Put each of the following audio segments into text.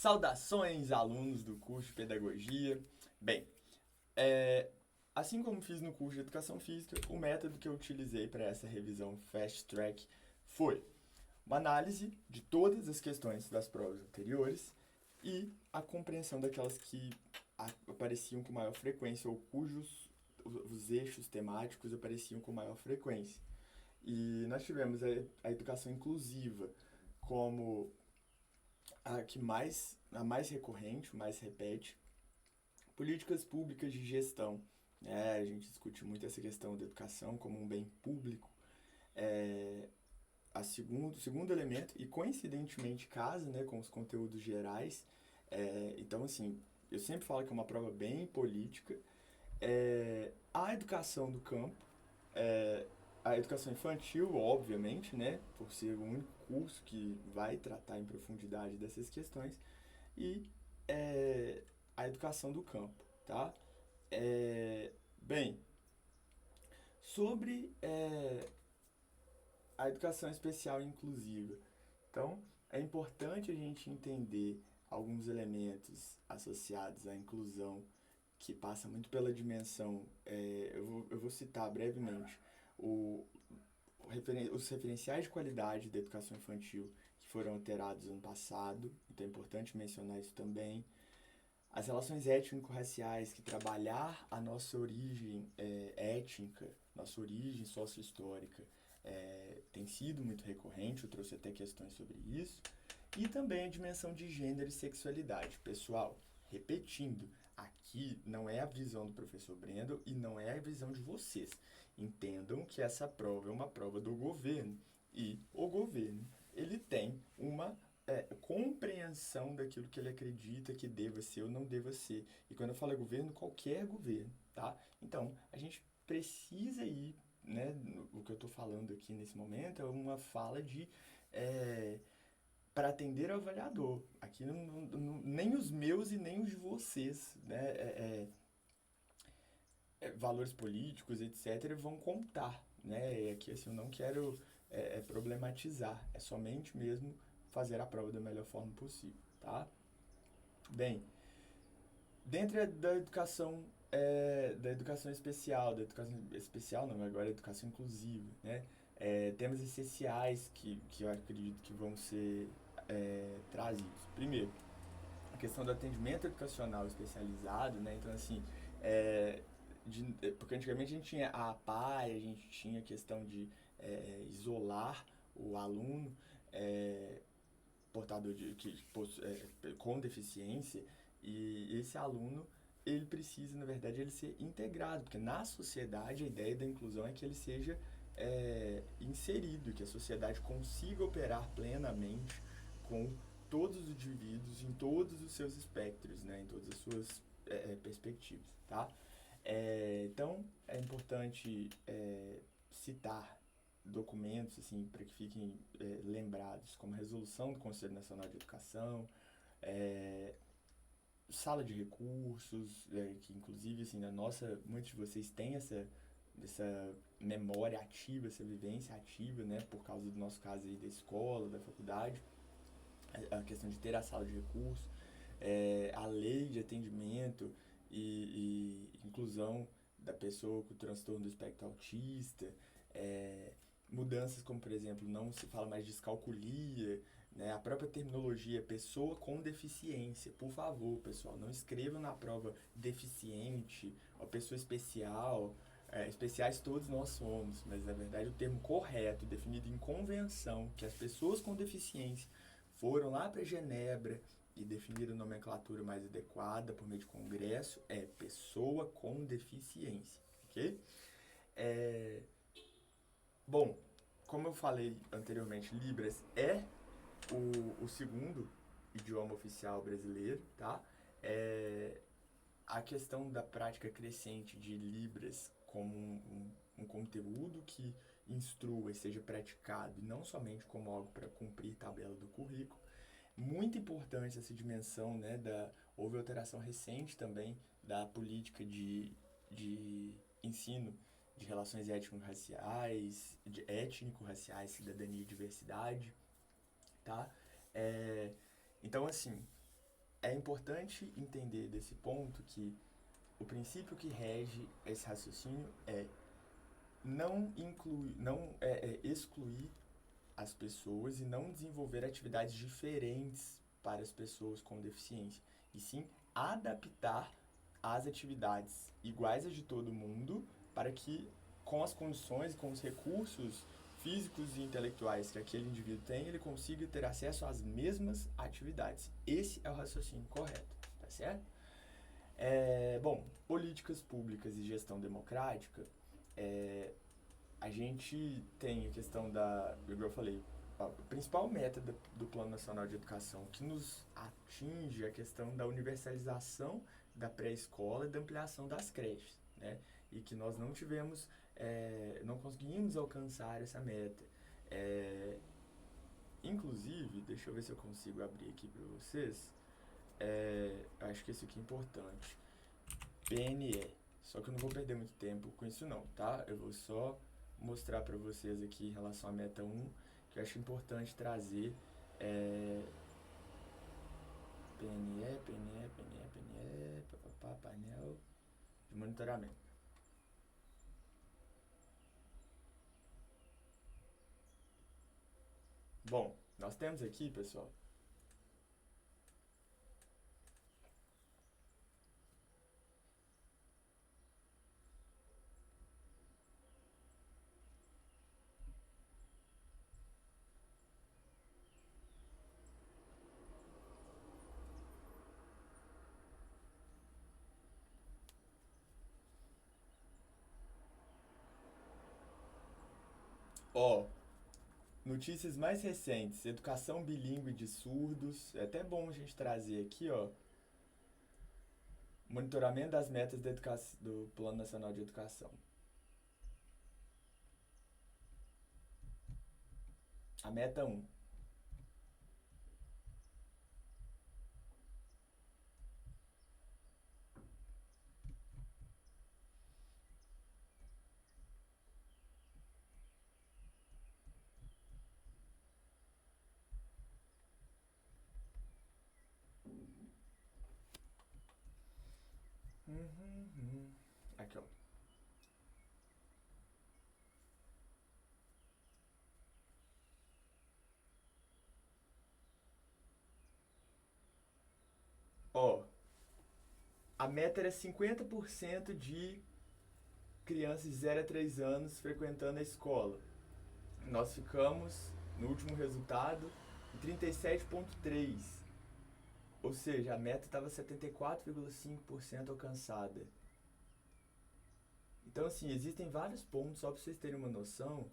Saudações, alunos do curso de Pedagogia. Bem, assim como fiz no curso de Educação Física, o método que eu utilizei para essa revisão Fast Track foi uma análise de todas as questões das provas anteriores e a compreensão daquelas que apareciam com maior frequência ou cujos os eixos temáticos apareciam com maior frequência. E nós tivemos a educação inclusiva como a mais recorrente, o mais repete, políticas públicas de gestão. A gente discute muito essa questão da educação como um bem público. O segundo elemento, e coincidentemente casa, né, com os conteúdos gerais. Então, assim, eu sempre falo que é uma prova bem política. A educação do campo, a educação infantil, obviamente, né, por ser o único curso que vai tratar em profundidade dessas questões, e a educação do campo, tá? Bem, sobre a educação especial e inclusiva. Então, é importante a gente entender alguns elementos associados à inclusão que passa muito pela dimensão, eu vou citar brevemente, o, os referenciais de qualidade da educação infantil que foram alterados ano passado, então é importante mencionar isso também. As relações étnico-raciais, que trabalhar a nossa origem étnica, nossa origem sócio-histórica, tem sido muito recorrente, eu trouxe até questões sobre isso. E também a dimensão de gênero e sexualidade. Pessoal, repetindo, aqui não é a visão do professor Brendel e não é a visão de vocês. Entendam que essa prova é uma prova do governo e o governo ele tem uma compreensão daquilo que ele acredita que deva ser ou não deva ser. E quando eu falo governo, qualquer governo, tá? Então, a gente precisa ir, né, o que eu estou falando aqui nesse momento é uma fala de para atender ao avaliador. Aqui nem os meus e nem os de vocês, né, valores políticos, etc., vão contar. Né? E aqui assim, eu não quero problematizar, é somente mesmo fazer a prova da melhor forma possível. Tá? Bem, dentro da educação especial, não, agora é educação inclusiva, né? Temas essenciais que eu acredito que vão ser trazidos. Primeiro, a questão do atendimento educacional especializado, né? Então, assim, porque antigamente a gente tinha a APAE, a gente tinha a questão de isolar o aluno portador com deficiência, e esse aluno ele precisa, na verdade, ele ser integrado, porque na sociedade a ideia da inclusão é que ele seja inserido, que a sociedade consiga operar plenamente com todos os indivíduos em todos os seus espectros, né, em todas as suas perspectivas, tá? Então, é importante citar documentos assim para que fiquem lembrados, como a resolução do Conselho Nacional de Educação, sala de recursos, que inclusive assim na nossa, muitos de vocês têm essa memória ativa, essa vivência ativa, né, por causa do nosso caso aí da escola, da faculdade, a questão de ter a sala de recursos, a lei de atendimento e inclusão da pessoa com transtorno do espectro autista, mudanças como, por exemplo, não se fala mais de descalculia, né? A própria terminologia pessoa com deficiência. Por favor, pessoal, não escrevam na prova deficiente ou pessoa especial. Especiais todos nós somos, mas na verdade o termo correto, definido em convenção, que as pessoas com deficiência foram lá para Genebra e definiram a nomenclatura mais adequada por meio de congresso, é pessoa com deficiência, ok? Bom, como eu falei anteriormente, Libras é o segundo idioma oficial brasileiro, tá? A questão da prática crescente de Libras como um conteúdo que instrua e seja praticado, e não somente como algo para cumprir tabela do currículo. Muito importante essa dimensão, né, houve alteração recente também da política de ensino de relações étnico-raciais, cidadania e diversidade, tá? Então, assim, é importante entender desse ponto que o princípio que rege esse raciocínio é não excluir as pessoas e não desenvolver atividades diferentes para as pessoas com deficiência, e sim adaptar as atividades iguais às de todo mundo para que, com as condições, com os recursos físicos e intelectuais que aquele indivíduo tem, ele consiga ter acesso às mesmas atividades. Esse é o raciocínio correto, tá certo? Bom, políticas públicas e gestão democrática, a gente tem a questão igual eu falei, a principal meta do Plano Nacional de Educação que nos atinge é a questão da universalização da pré-escola e da ampliação das creches, né? E que nós não conseguimos alcançar essa meta. Inclusive, deixa eu ver se eu consigo abrir aqui para vocês. Acho que isso aqui é importante. PNE. Só que eu não vou perder muito tempo com isso não, tá? Eu vou só mostrar para vocês aqui em relação à meta 1, que eu acho importante trazer PNE, painel de monitoramento. Bom, nós temos aqui, pessoal, notícias mais recentes, educação bilíngue de surdos, é até bom a gente trazer aqui, monitoramento das metas do Plano Nacional de Educação. A meta 1. Aqui, ó. A meta era 50% de crianças de 0 a 3 anos frequentando a escola. Nós ficamos, no último resultado, em 37,3%. Ou seja, a meta estava 74,5% alcançada. Então, assim, existem vários pontos, só para vocês terem uma noção.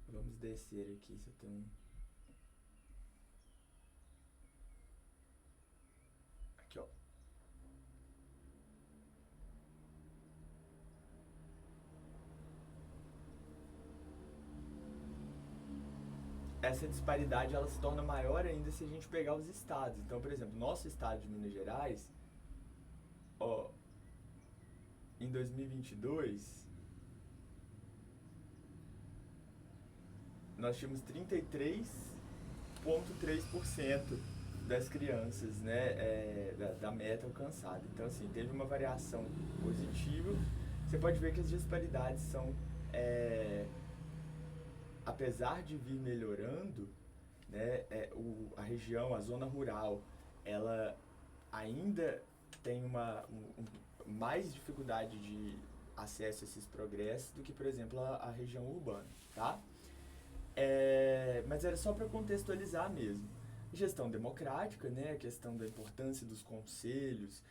Vamos descer aqui, se eu tenho Aqui, ó. Essa disparidade ela se torna maior ainda se a gente pegar os estados. Então, por exemplo, nosso estado de Minas Gerais, em 2022, nós tínhamos 33,3% das crianças, né, da meta alcançada. Então, assim, teve uma variação positiva. Você pode ver que as disparidades são, apesar de vir melhorando, né, a região, a zona rural, ela ainda tem mais dificuldade de acesso a esses progressos do que, por exemplo, a região urbana, tá? Mas era só para contextualizar mesmo. Gestão democrática, né, a questão da importância dos conselhos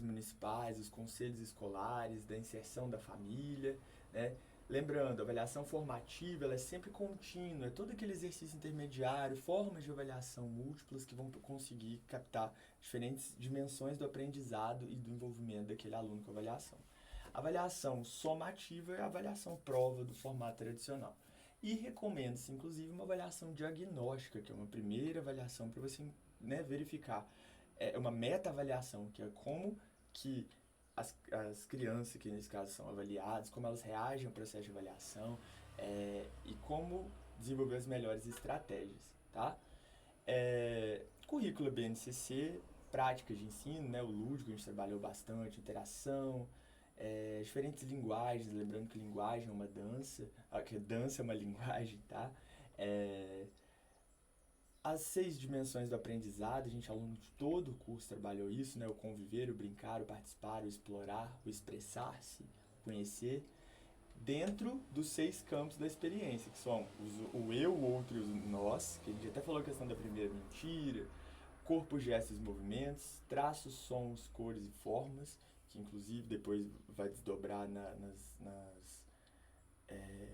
municipais, dos conselhos escolares, da inserção da família, né? Lembrando, a avaliação formativa ela é sempre contínua, é todo aquele exercício intermediário, formas de avaliação múltiplas que vão conseguir captar diferentes dimensões do aprendizado e do envolvimento daquele aluno com a avaliação. A avaliação somativa é a avaliação prova do formato tradicional. E recomenda-se, inclusive, uma avaliação diagnóstica, que é uma primeira avaliação para você, né, verificar. É uma meta-avaliação, que é como que as crianças, que nesse caso são avaliadas, como elas reagem ao processo de avaliação, e como desenvolver as melhores estratégias, tá? Currículo BNCC, práticas de ensino, né? O lúdico a gente trabalhou bastante, interação, diferentes linguagens, lembrando que linguagem é uma dança, que dança é uma linguagem, tá? As 6 dimensões do aprendizado, a gente ao longo de todo o curso trabalhou isso, né? O conviver, o brincar, o participar, o explorar, o expressar-se, conhecer, dentro dos 6 campos da experiência, que são o eu, o outro e o nós, que a gente até falou a questão da primeira mentira, corpo, gestos e movimentos, traços, sons, cores e formas, que inclusive depois vai desdobrar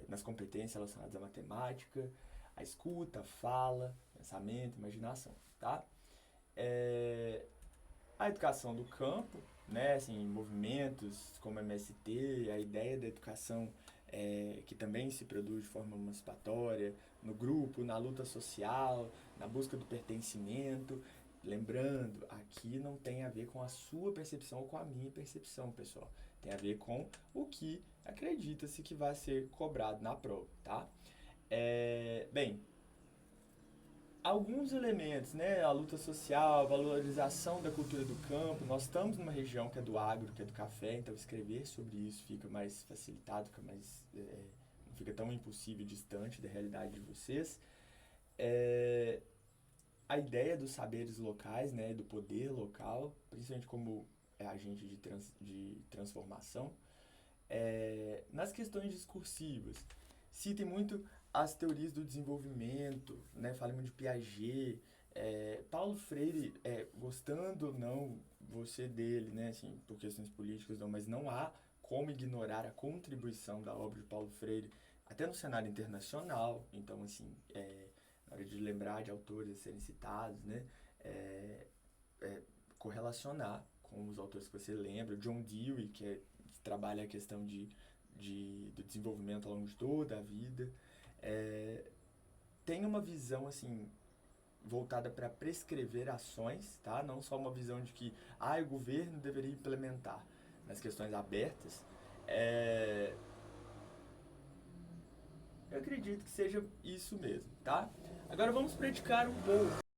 nas competências relacionadas à matemática, a escuta, a fala, pensamento, imaginação, tá? A educação do campo, né, assim, movimentos como MST, a ideia da educação que também se produz de forma emancipatória, no grupo, na luta social, na busca do pertencimento. Lembrando, aqui não tem a ver com a sua percepção ou com a minha percepção, pessoal. Tem a ver com o que acredita-se que vai ser cobrado na prova, tá? Bem, alguns elementos, né? A luta social, a valorização da cultura do campo. Nós estamos numa região que é do agro, que é do café, então escrever sobre isso fica mais facilitado, fica mais, não fica tão impossível e distante da realidade de vocês. A ideia dos saberes locais, né? Do poder local, principalmente como agente de transformação. Nas questões discursivas, citem muito as teorias do desenvolvimento, né? Falem muito de Piaget, Paulo Freire, gostando ou não você dele, né? Assim, por questões políticas não, mas não há como ignorar a contribuição da obra de Paulo Freire até no cenário internacional. Então, assim, na hora de lembrar de autores a serem citados, né? Correlacionar com os autores que você lembra, John Dewey, que trabalha a questão do desenvolvimento ao longo de toda a vida. Tem uma visão, assim, voltada para prescrever ações, tá? Não só uma visão de que o governo deveria implementar nas questões abertas. Eu acredito que seja isso mesmo, tá? Agora vamos praticar um pouco